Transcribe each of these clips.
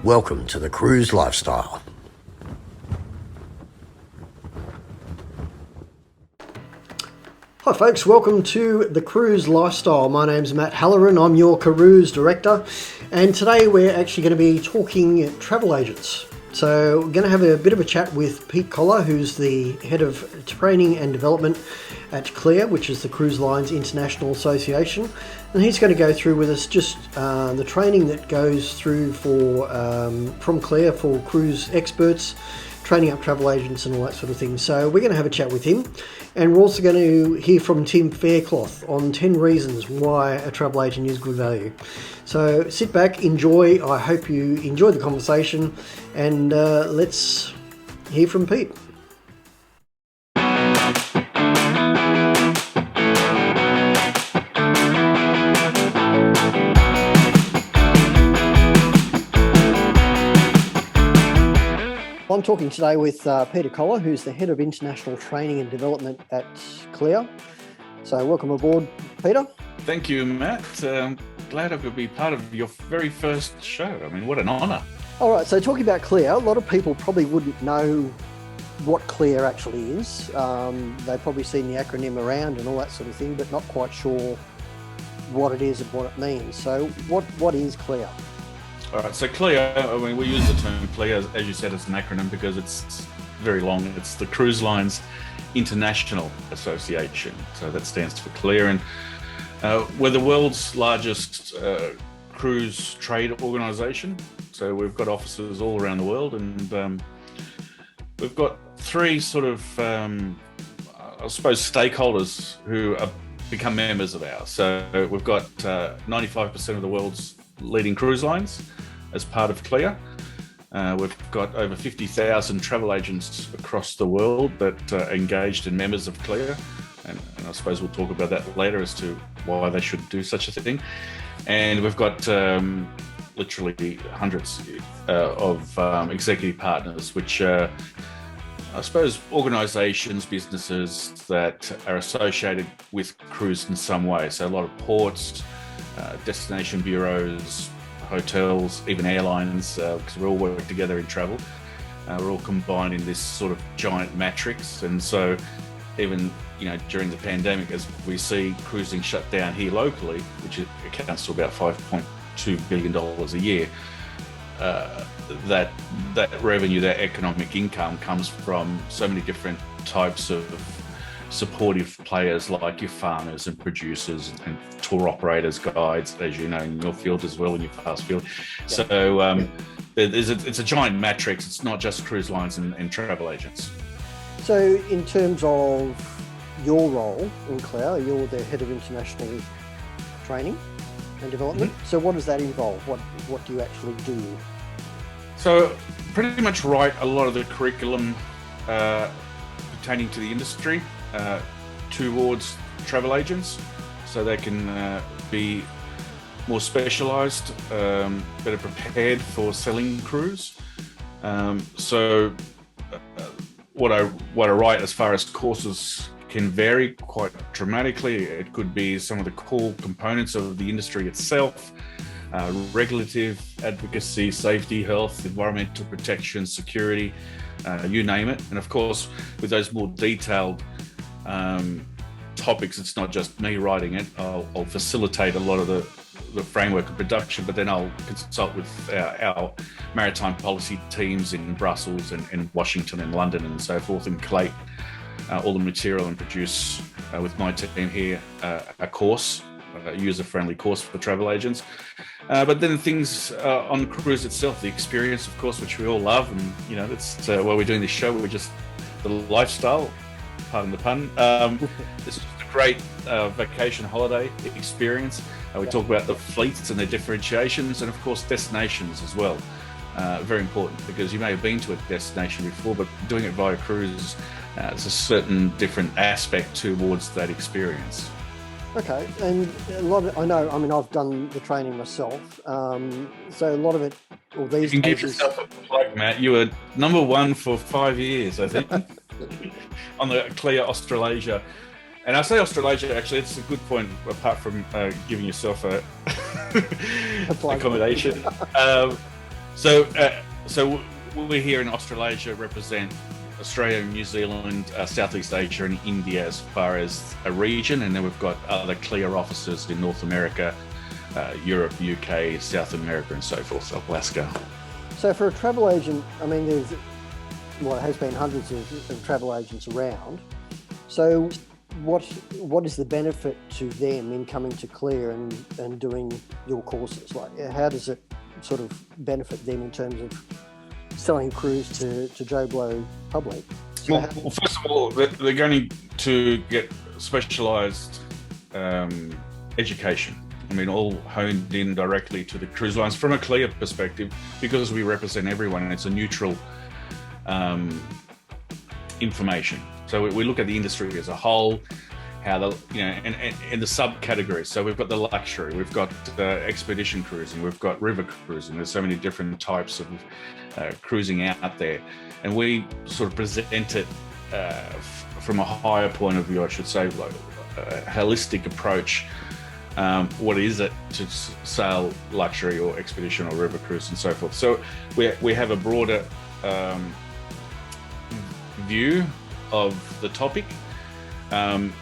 Welcome to the cruise lifestyle. Hi folks, welcome to the Cruise Lifestyle. My name's Matt Halloran, I'm your Cruise Director, and today we're actually going to be talking travel agents. So we're going to have a bit of a chat with Peter Kollar, who's the Head of Training and Development at CLIA, which is the Cruise Lines International Association, and he's going to go through with us just the training that goes through for from CLIA for cruise experts, training up travel agents and all that sort of thing. So we're going to have a chat with him, and we're also going to hear from Tim Faircloth on 10 reasons why a travel agent is good value. So sit back, enjoy. I hope you enjoy the conversation, and let's hear from Pete. I'm talking today with Peter Kollar, who's the Head of International Training and Development at CLIA. So welcome aboard, Peter. Thank you, Matt. Glad I could be part of your very first show. I mean, what an honour. All right, so talking about CLIA, a lot of people probably wouldn't know what CLIA actually is. They've probably seen the acronym around and all that sort of thing, but not quite sure what it is and what it means. So what is CLIA? All right, so CLIA, I mean, we use the term CLIA, as you said, as an acronym because it's very long. It's the Cruise Lines International Association. So that stands for CLIA. And we're the world's largest cruise trade organisation. So we've got offices all around the world, and we've got three sort of, I suppose, stakeholders who have become members of ours. So we've got 95% of the world's leading cruise lines as part of CLIA. We've got over 50,000 travel agents across the world that are engaged and members of CLIA. And I suppose we'll talk about that later as to why they should do such a thing. And we've got literally hundreds of executive partners, which I suppose organisations, businesses that are associated with cruise in some way. So a lot of ports, destination bureaus, hotels, even airlines, because we all work together in travel. We're all combined in this sort of giant matrix. And so even, during the pandemic, as we see cruising shut down here locally, which accounts to about $5.2 billion a year, that revenue, that economic income comes from so many different types of supportive players like your farmers and producers and tour operators, guides, as you know, in your field as well, in your past field. Yeah. So it's a giant matrix. It's not just cruise lines and travel agents. So in terms of your role in CLIA, you're the Head of International Training and Development. Mm-hmm. So what does that involve? What do you actually do? So pretty much write a lot of the curriculum pertaining to the industry towards travel agents, so they can be more specialised, better prepared for selling cruise. So what I write as far as courses can vary quite dramatically. It could be some of the core components of the industry itself, regulative advocacy, safety, health, environmental protection, security, you name it. And of course, with those more detailed topics, it's not just me writing it. I'll facilitate a lot of the framework of production, but then I'll consult with our maritime policy teams in Brussels and Washington and London and so forth, and collate all the material and produce with my team here a course, a user-friendly course for travel agents. But then things on cruise itself, the experience, of course, which we all love, and that's why we're doing this show. We're just the lifestyle, pardon the pun. It's just a great vacation holiday experience. We talk about the fleets and their differentiations, and of course destinations as well. Very important, because you may have been to a destination before, but doing it via cruise, it's a certain different aspect towards that experience. Okay, and I've done the training myself, so a lot of it, or these You can cases... give yourself a plug, Matt. You were number one for 5 years, I think, on the CLIA Australasia. And I say Australasia, actually, it's a good point, apart from giving yourself a accommodation. So we here in Australasia represent Australia, New Zealand, Southeast Asia, and India as far as a region, and then we've got other CLIA offices in North America, Europe, UK, South America, and so forth, Alaska. So for a travel agent, I mean, there's it has been hundreds of travel agents around. So what is the benefit to them in coming to CLIA and doing your courses? Like, how does it sort of benefit them in terms of selling cruise to Joe Blow public? So well, first of all, they're going to get specialised education. I mean, all honed in directly to the cruise lines from a CLIA perspective, because we represent everyone and it's a neutral information. So we look at the industry as a whole, how the and the subcategories. So we've got the luxury, we've got expedition cruising, we've got river cruising. There's so many different types of cruising out there, and we sort of present it from a higher point of view, I should say, like a holistic approach. What is it to sail luxury or expedition or river cruise and so forth? So we have a broader view of the topic, and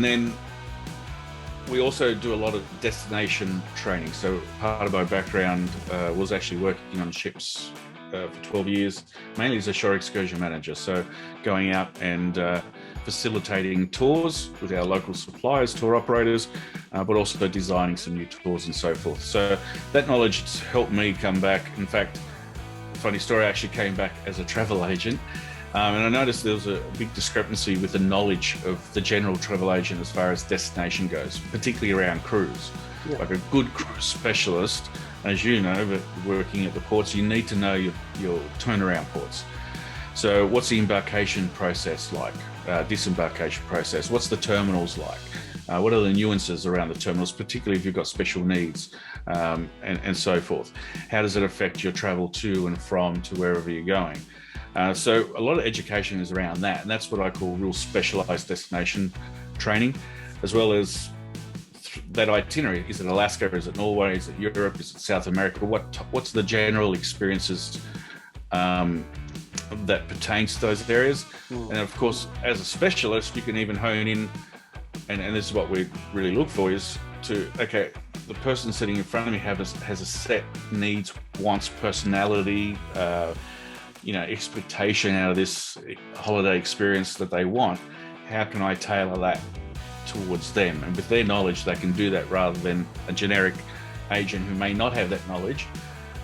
then we also do a lot of destination training. So part of my background was actually working on ships for 12 years, mainly as a shore excursion manager. So going out and facilitating tours with our local suppliers, tour operators, but also designing some new tours and so forth. So that knowledge has helped me come back. In fact, funny story, I actually came back as a travel agent. And I noticed there was a big discrepancy with the knowledge of the general travel agent as far as destination goes, particularly around cruise. Yeah. Like a good cruise specialist, as you know, but working at the ports, you need to know your turnaround ports. So what's the embarkation process like? Disembarkation process? What's the terminals like? What are the nuances around the terminals, particularly if you've got special needs, and so forth? How does it affect your travel to and from to wherever you're going? So a lot of education is around that, and that's what I call real specialized destination training, as well as that itinerary. Is it Alaska? Is it Norway? Is it Europe? Is it South America? What's the general experiences that pertains to those areas? And of course, as a specialist, you can even hone in, and this is what we really look for, is to, okay, the person sitting in front of me has a set needs, wants, personality, expectation out of this holiday experience that they want. How can I tailor that towards them? And with their knowledge, they can do that rather than a generic agent who may not have that knowledge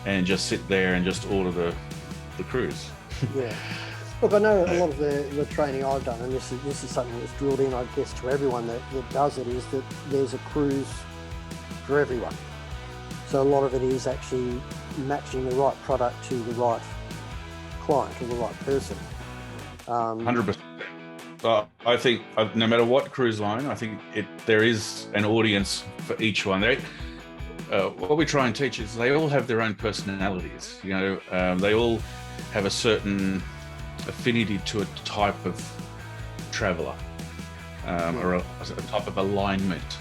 and just sit there and just order the cruise. Yeah. Look, I know a lot of the training I've done, and this is something that's drilled in, I guess, to everyone that does it, is that there's a cruise for everyone. So a lot of it is actually matching the right product to the right client or the right person. 100%. I think no matter what cruise line, I think there is an audience for each one. What we try and teach is they all have their own personalities. They all have a certain affinity to a type of traveller, or a type of alignment.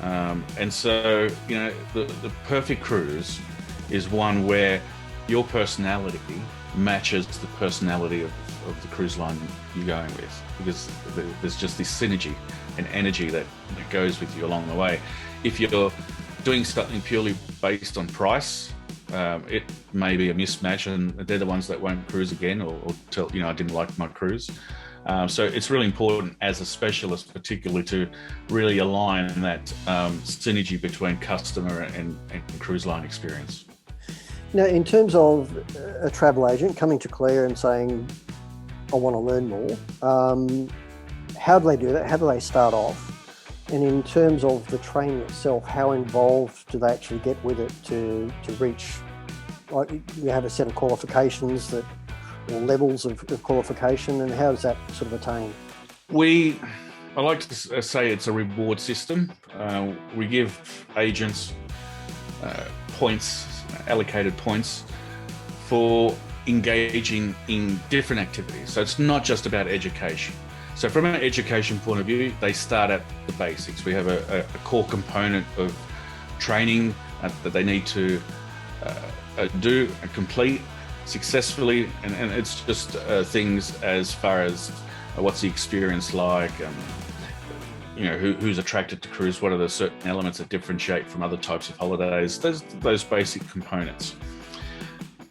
And so, the perfect cruise is one where your personality matches the personality of the cruise line you're going with, because there's just this synergy and energy that goes with you along the way. If you're doing something purely based on price, it may be a mismatch, and they're the ones that won't cruise again, or tell, I didn't like my cruise. So it's really important as a specialist, particularly, to really align that synergy between customer and cruise line experience. Now, in terms of a travel agent coming to CLIA and saying, I want to learn more, how do they do that? How do they start off? And in terms of the training itself, how involved do they actually get with it to reach, like, you have a set of qualifications or levels of qualification, and how does that sort of attain? I like to say it's a reward system. We give agents points, allocated points for engaging in different activities. So it's not just about education. So from an education point of view, they start at the basics. We have a core component of training that they need to do and complete successfully, and it's just things as far as what's the experience like, who's attracted to cruise, what are the certain elements that differentiate from other types of holidays, those basic components.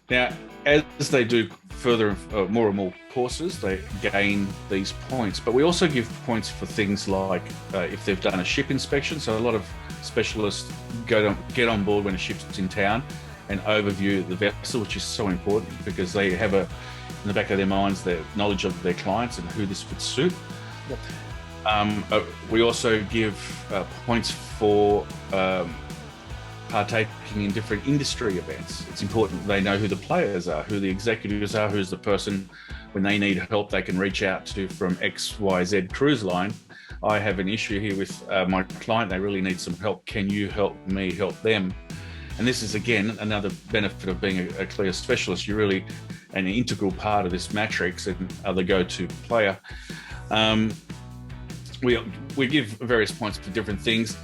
Now, as they do further, more and more courses, they gain these points, but we also give points for things like if they've done a ship inspection. So a lot of specialists get on board when a ship's in town and overview the vessel, which is so important because they have in the back of their minds their knowledge of their clients and who this would suit. Yep. We also give points for partaking in different industry events. It's important they know who the players are, who the executives are, who's the person when they need help they can reach out to from XYZ cruise line. I have an issue here with my client, they really need some help. Can you help me help them? And this is, again, another benefit of being a CLIA specialist. You're really an integral part of this matrix and are the go-to player. We give various points for different things.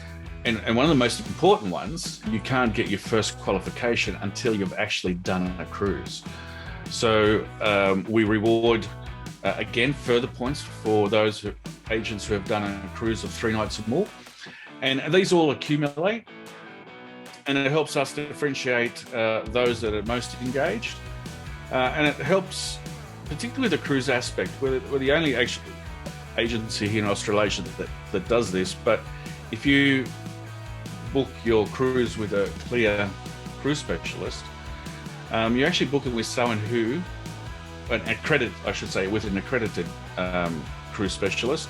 And one of the most important ones, you can't get your first qualification until you've actually done a cruise. So we reward, again, further points for those agents who have done a cruise of 3 nights or more. And these all accumulate. And it helps us differentiate those that are most engaged. And it helps, particularly the cruise aspect. We're the only agency here in Australasia that does this. But if you book your cruise with a CLIA cruise specialist, you're actually booking with someone with an accredited cruise specialist.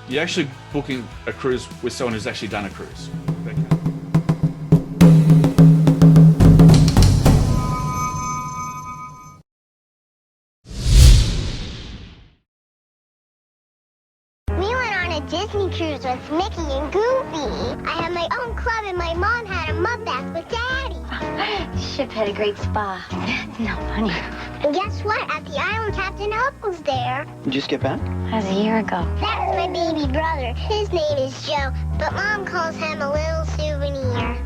You're actually booking a cruise with someone who's actually done a cruise. Disney cruise with Mickey and Goofy. I had my own club and my mom had a mud bath with Daddy. The ship had a great spa. No, honey. And guess what? At the island, Captain Hook was there. Did you just get back? That was a year ago. That's my baby brother. His name is Joe, but Mom calls him a little souvenir.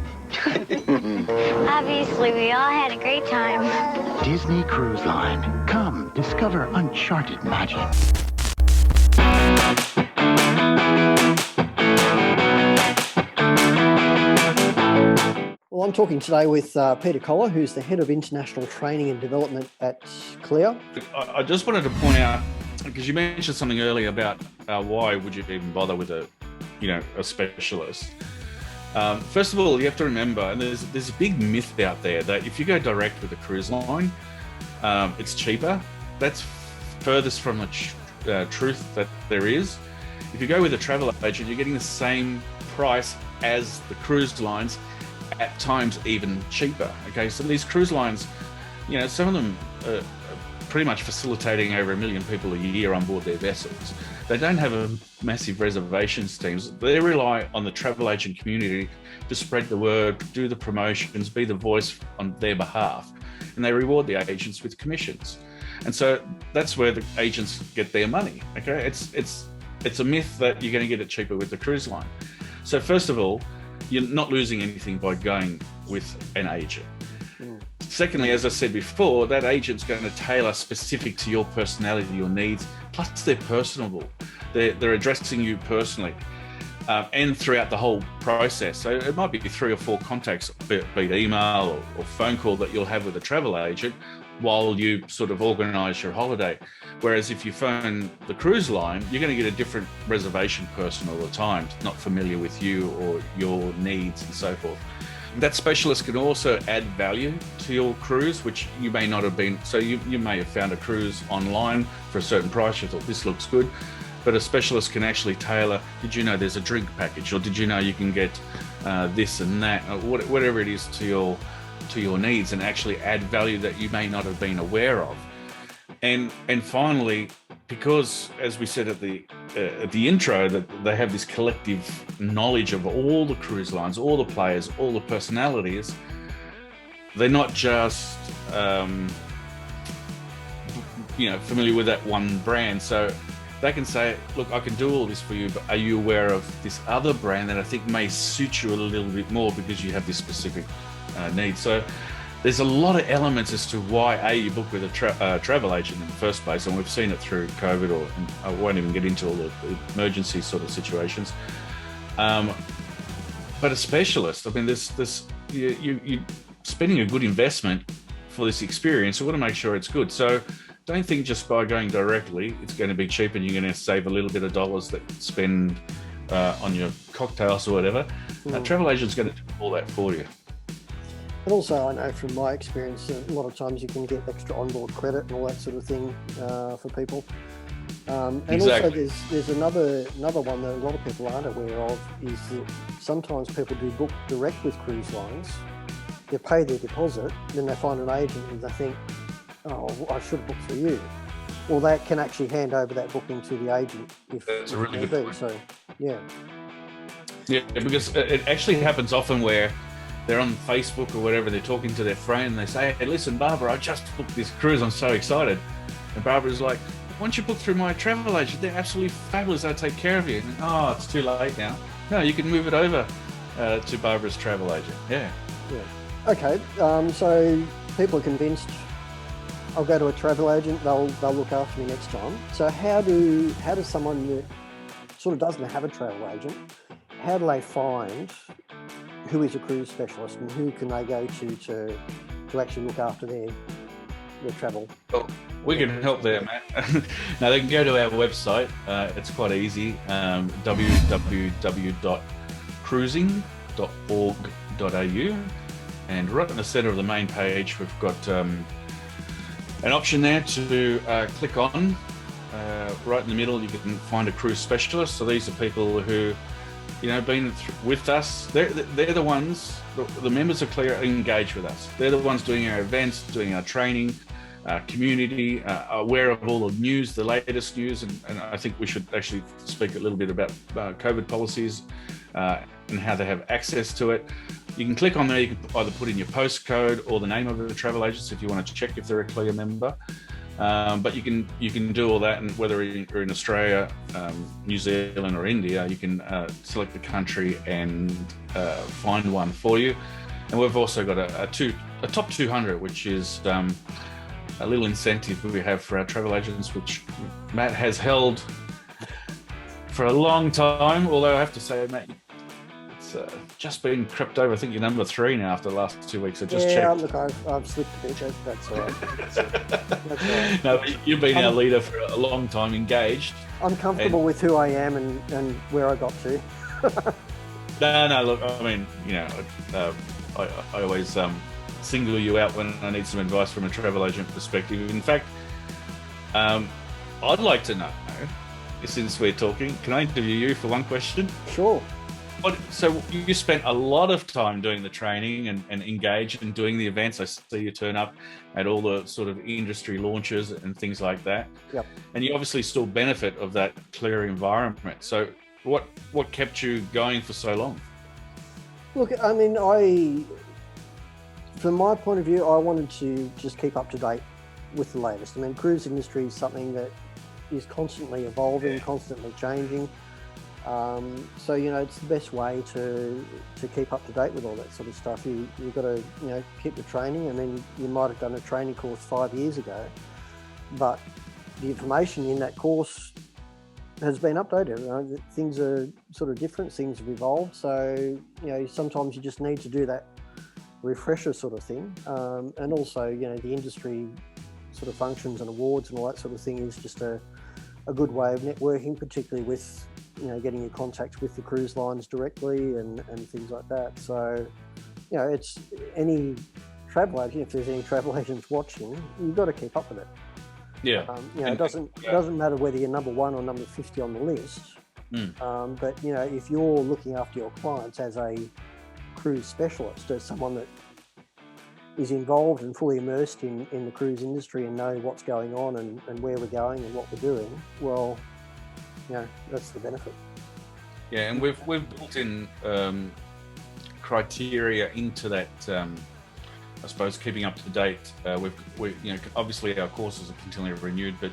Obviously, we all had a great time. Disney Cruise Line. Come, discover uncharted magic. Well, I'm talking today with Peter Kollar, who's the Head of International Training and Development at CLIA. I just wanted to point out, because you mentioned something earlier about why would you even bother with a specialist. First of all, you have to remember, and there's a big myth out there that if you go direct with a cruise line, it's cheaper. That's furthest from the truth that there is. If you go with a travel agent, you're getting the same price as the cruise lines, at times even cheaper. Okay, so these cruise lines, some of them are pretty much facilitating over 1 million people a year on board their vessels. They don't have a massive reservations teams. They rely on the travel agent community to spread the word, do the promotions, be the voice on their behalf, and they reward the agents with commissions. And so that's where the agents get their money. Okay, it's a myth that you're going to get it cheaper with the cruise line. So first of all, you're not losing anything by going with an agent. Secondly, as I said before, that agent's going to tailor specific to your personality, your needs, plus they're personable. They're addressing you personally and throughout the whole process. So it might be 3 or 4 contacts, be it email or phone call that you'll have with a travel agent while you sort of organise your holiday. Whereas if you phone the cruise line, you're going to get a different reservation person all the time, not familiar with you or your needs and so forth. That specialist can also add value to your cruise, which you may not have been. So you may have found a cruise online for a certain price. You thought this looks good, but a specialist can actually tailor. Did you know there's a drink package, or did you know you can get this and that, or whatever it is to your needs, and actually add value that you may not have been aware of. And finally, because as we said at the intro, that they have this collective knowledge of all the cruise lines, all the players, all the personalities, they're not just familiar with that one brand. So they can say, look, I can do all this for you, but are you aware of this other brand that I think may suit you a little bit more because you have this specific need? So there's a lot of elements as to why you book with a travel agent in the first place, and we've seen it through COVID, and I won't even get into all the emergency sort of situations. But a specialist, I mean, you're spending a good investment for this experience. So we want to make sure it's good. So don't think just by going directly, it's going to be cheap and you're going to save a little bit of dollars that you spend on your cocktails or whatever. A travel agent's going to do all that for you. And also, I know from my experience, a lot of times you can get extra onboard credit and all that sort of thing for people. And Exactly. also, there's another one that a lot of people aren't aware of, is that sometimes people do book direct with cruise lines. They pay their deposit, then they find an agent and they think, oh, I should book for you. Well, they can actually hand over that booking to the agent if That's a really need good be. point. So, yeah. Yeah, because it actually happens often where they're on Facebook or whatever, they're talking to their friend and they say, hey, listen, Barbara, I just booked this cruise, I'm so excited. And Barbara's like, why don't you book through my travel agent? They're absolutely fabulous, they'll take care of you. And, oh, it's too late now. No, you can move it over to Barbara's travel agent. Yeah. Okay, so people are convinced, I'll go to a travel agent, they'll look after me next time. So how does someone that sort of doesn't have a travel agent, how do they find who is a cruise specialist and who can they go to actually look after their travel? Well, we can help there, Matt. Now, they can go to our website. It's quite easy, www.cruising.org.au. And right in the center of the main page, we've got an option there to click on. Right in the middle, you can find a cruise specialist. So these are people who, been with us. They're the ones, the members of CLIA engage with us. They're the ones doing our events, doing our training, community, aware of all the news, the latest news. And I think we should actually speak a little bit about COVID policies and how they have access to it. You can click on there, you can either put in your postcode or the name of the travel agents if you want to check if they're a CLIA member. But you can do all that, and whether you're in Australia, New Zealand or India, you can select the country and find one for you. And we've also got a top 200, which is a little incentive we have for our travel agents, which Matt has held for a long time. Although I have to say, Matt, it's just been crept over. I think you're number 3 now after the last 2 weeks. I just checked. Look, I've slipped a bit. That's all right. That's all right. No, but you've been our leader for a long time, engaged. I'm comfortable with who I am and where I got to. No, look, I mean, I always single you out when I need some advice from a travel agent perspective. In fact, I'd like to know, since we're talking, can I interview you for one question? Sure. So you spent a lot of time doing the training and engaged and doing the events. I see you turn up at all the sort of industry launches and things like that. Yep. And you obviously still benefit of that CLIA environment. So what kept you going for so long? Look, I mean, from my point of view, I wanted to just keep up to date with the latest. I mean, cruise industry is something that is constantly evolving, constantly changing. So, it's the best way to keep up to date with all that sort of stuff. You've got to, keep the training. I mean, you might have done a training course 5 years ago, but the information in that course has been updated. Things are sort of different, things have evolved. So, sometimes you just need to do that refresher sort of thing. And also, the industry sort of functions and awards and all that sort of thing is just a good way of networking, particularly with getting your contacts with the cruise lines directly and things like that. So, it's any travel agent, if there's any travel agents watching, you've got to keep up with it. Yeah. It doesn't matter whether you're number 1 or number 50 on the list. But, if you're looking after your clients as a cruise specialist, as someone that is involved and fully immersed in the cruise industry and know what's going on and where we're going and what we're doing, well, that's the benefit. Yeah, and we've built in criteria into that. I suppose keeping up to date. We obviously our courses are continually renewed, but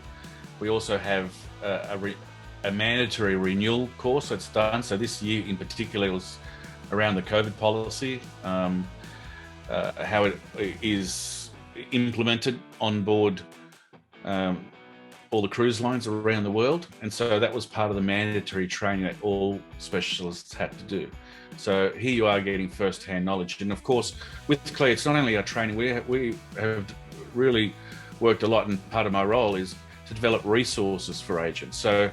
We also have a mandatory renewal course that's done. So this year in particular was around the COVID policy, how it is implemented on board all the cruise lines around the world. And so that was part of the mandatory training that all specialists had to do. So here you are getting first-hand knowledge. And of course, with CLIA, it's not only our training, we have really worked a lot, and part of my role is to develop resources for agents. So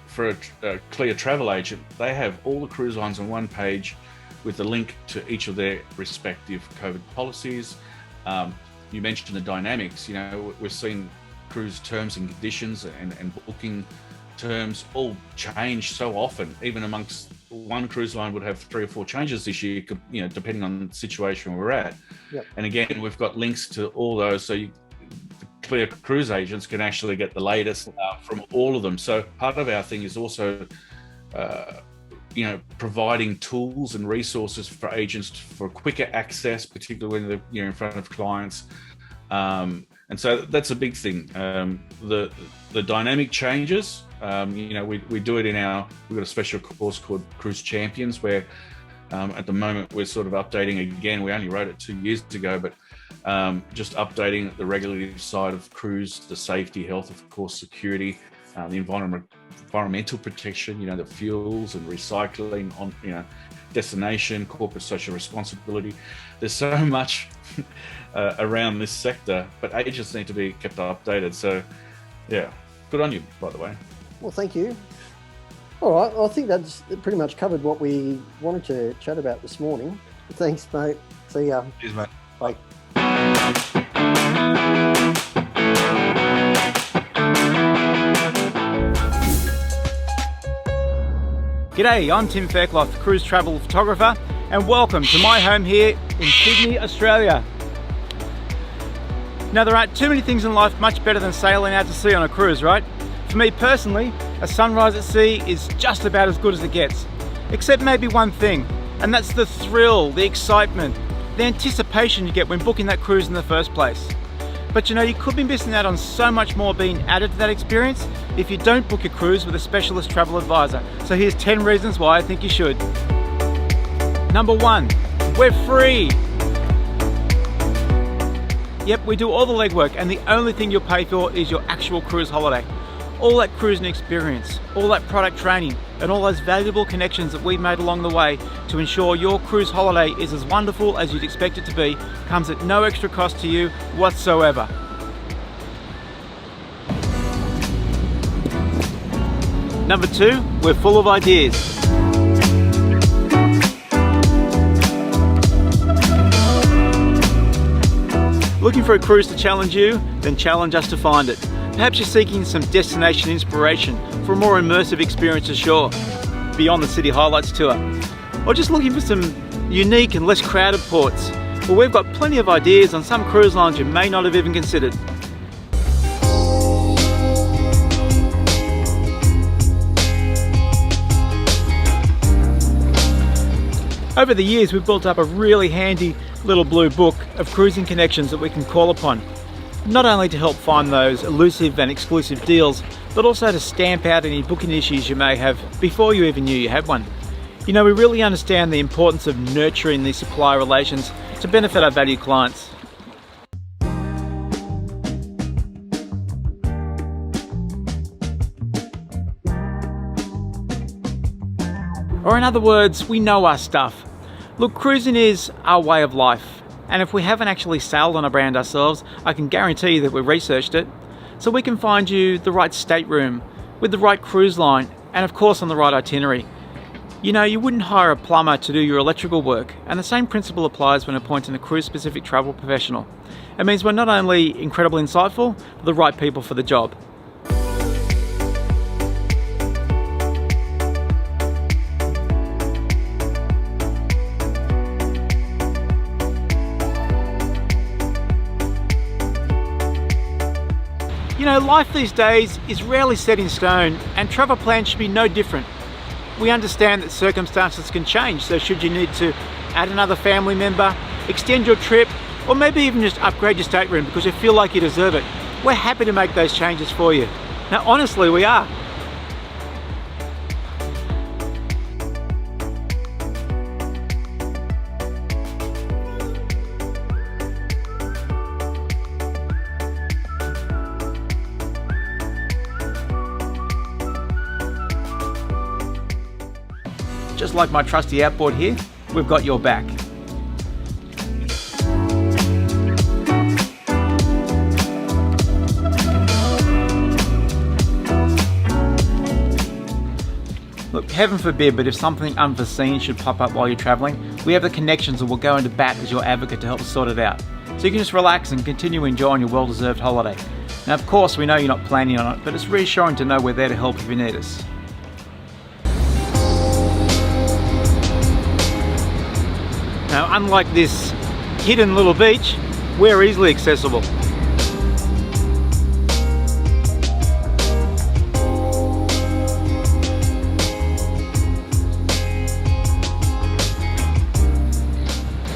for a CLIA travel agent, they have all the cruise lines on one page with the link to each of their respective COVID policies. You mentioned the dynamics. You know, we've seen cruise terms and conditions and booking terms all change so often. Even amongst one cruise line would have 3 or 4 changes this year, you know, depending on the situation we're at. Yep. And again, we've got links to all those, so the CLIA cruise agents can actually get the latest from all of them. So part of our thing is also, you know, providing tools and resources for agents for quicker access, particularly when they're in front of clients. And so that's a big thing. The dynamic changes. You know, we do it we've got a special course called Cruise Champions, where at the moment we're sort of updating again. We only wrote it 2 years ago, but just updating the regulative side of cruise, the safety, health, of course, security, the environmental protection, you know, the fuels and recycling on, you know, destination, corporate social responsibility. There's so much around this sector, but agents need to be kept updated. So, yeah, good on you, by the way. Well, thank you. All right, I think that's pretty much covered what we wanted to chat about this morning. Thanks, mate. See ya. Cheers, mate. Bye. G'day, I'm Tim Faircloth, cruise travel photographer, and welcome to my home here in Sydney, Australia. Now, there aren't too many things in life much better than sailing out to sea on a cruise, right? For me personally, a sunrise at sea is just about as good as it gets. Except maybe one thing, and that's the thrill, the excitement, the anticipation you get when booking that cruise in the first place. But you know, you could be missing out on so much more being added to that experience if you don't book a cruise with a specialist travel advisor. So here's 10 reasons why I think you should. Number 1, we're free. Yep, we do all the legwork, and the only thing you'll pay for is your actual cruise holiday. All that cruising experience, all that product training, and all those valuable connections that we've made along the way to ensure your cruise holiday is as wonderful as you'd expect it to be, comes at no extra cost to you whatsoever. Number 2, we're full of ideas. Looking for a cruise to challenge you? Then challenge us to find it. Perhaps you're seeking some destination inspiration for a more immersive experience ashore, beyond the city highlights tour. Or just looking for some unique and less crowded ports. Well, we've got plenty of ideas on some cruise lines you may not have even considered. Over the years, we've built up a really handy little blue book of cruising connections that we can call upon. Not only to help find those elusive and exclusive deals, but also to stamp out any booking issues you may have before you even knew you had one. You know, we really understand the importance of nurturing these supplier relations to benefit our valued clients. Or in other words, we know our stuff. Look, cruising is our way of life. And if we haven't actually sailed on a brand ourselves, I can guarantee you that we've researched it. So we can find you the right stateroom, with the right cruise line, and of course on the right itinerary. You know, you wouldn't hire a plumber to do your electrical work, and the same principle applies when appointing a cruise-specific travel professional. It means we're not only incredibly insightful, but the right people for the job. You know, life these days is rarely set in stone, and travel plans should be no different. We understand that circumstances can change, so should you need to add another family member, extend your trip, or maybe even just upgrade your stateroom because you feel like you deserve it, we're happy to make those changes for you. Now honestly, we are. Just like my trusty outboard here, we've got your back. Look, heaven forbid, but if something unforeseen should pop up while you're traveling, we have the connections and we'll go into bat as your advocate to help us sort it out. So you can just relax and continue enjoying your well-deserved holiday. Now, of course, we know you're not planning on it, but it's reassuring to know we're there to help if you need us. Now, unlike this hidden little beach, we're easily accessible.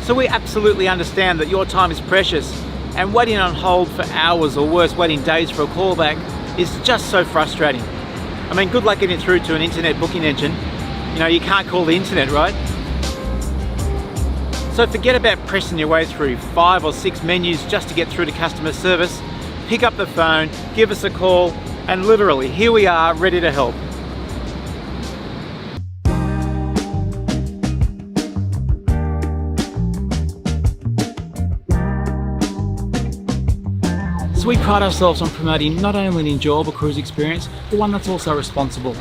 So we absolutely understand that your time is precious, and waiting on hold for hours, or worse, waiting days for a callback is just so frustrating. I mean, good luck getting through to an internet booking engine. You know, you can't call the internet, right? So forget about pressing your way through 5 or 6 menus just to get through to customer service. Pick up the phone, give us a call, and literally, here we are, ready to help. So we pride ourselves on promoting not only an enjoyable cruise experience, but one that's also responsible.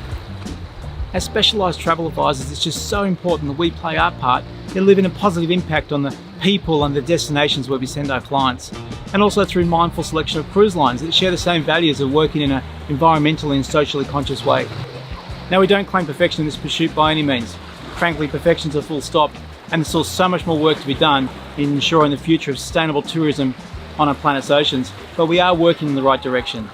As specialised travel advisors, it's just so important that we play our part in leaving a positive impact on the people and the destinations where we send our clients, and also through mindful selection of cruise lines that share the same values of working in an environmentally and socially conscious way. Now, we don't claim perfection in this pursuit by any means. Frankly, perfection's a full stop, and there's still so much more work to be done in ensuring the future of sustainable tourism on our planet's oceans, but we are working in the right direction.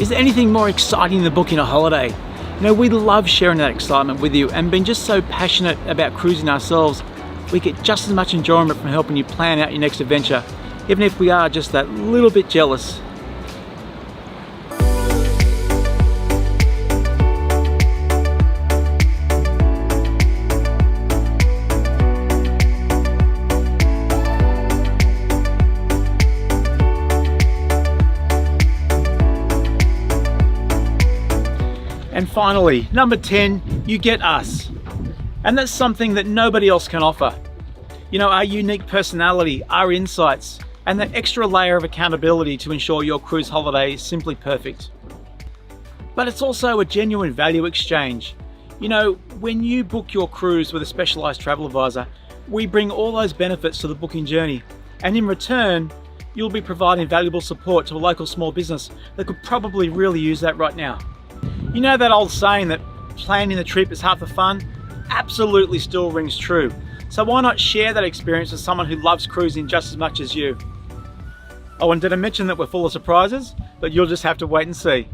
Is there anything more exciting than booking a holiday? You know, we love sharing that excitement with you, and being just so passionate about cruising ourselves, we get just as much enjoyment from helping you plan out your next adventure, even if we are just that little bit jealous. And finally, number 10, you get us. And that's something that nobody else can offer. You know, our unique personality, our insights, and that extra layer of accountability to ensure your cruise holiday is simply perfect. But it's also a genuine value exchange. You know, when you book your cruise with a specialised travel advisor, we bring all those benefits to the booking journey. And in return, you'll be providing valuable support to a local small business that could probably really use that right now. You know that old saying that planning the trip is half the fun? Absolutely still rings true. So why not share that experience with someone who loves cruising just as much as you? Oh, and did I mention that we're full of surprises? But you'll just have to wait and see.